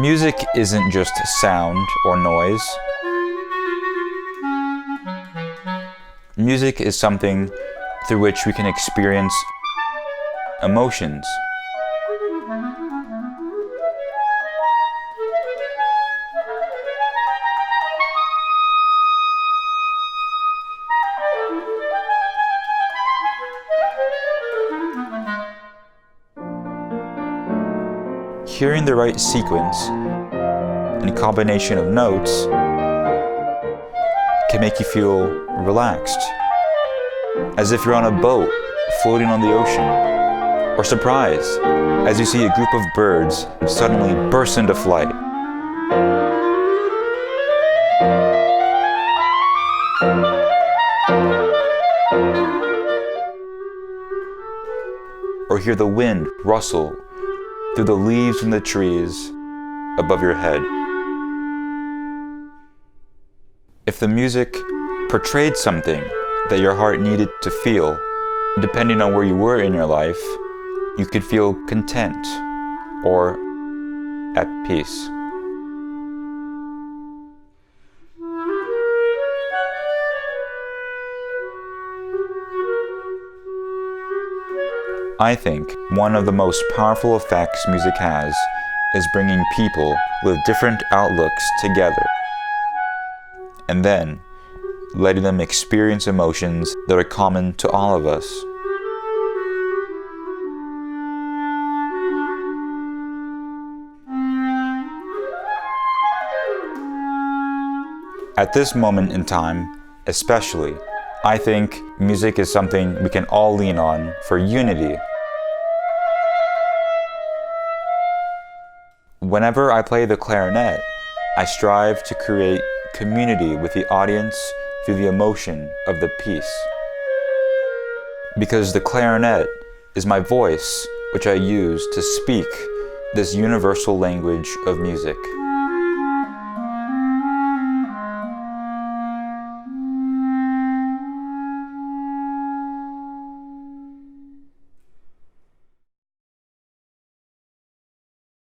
Music isn't just sound or noise. Music is something through which we can experience emotions. Hearing the right sequence and combination of notes can make you feel relaxed, as if you're on a boat floating on the ocean, or surprised as you see a group of birds suddenly burst into flight. Or hear the wind rustle through the leaves and the trees above your head. If the music portrayed something that your heart needed to feel, depending on where you were in your life, you could feel content or at peace. I think one of the most powerful effects music has is bringing people with different outlooks together, and then letting them experience emotions that are common to all of us. At this moment in time, especially, I think music is something we can all lean on for unity. Whenever I play the clarinet, I strive to create community with the audience through the emotion of the piece. Because the clarinet is my voice, which I use to speak this universal language of music.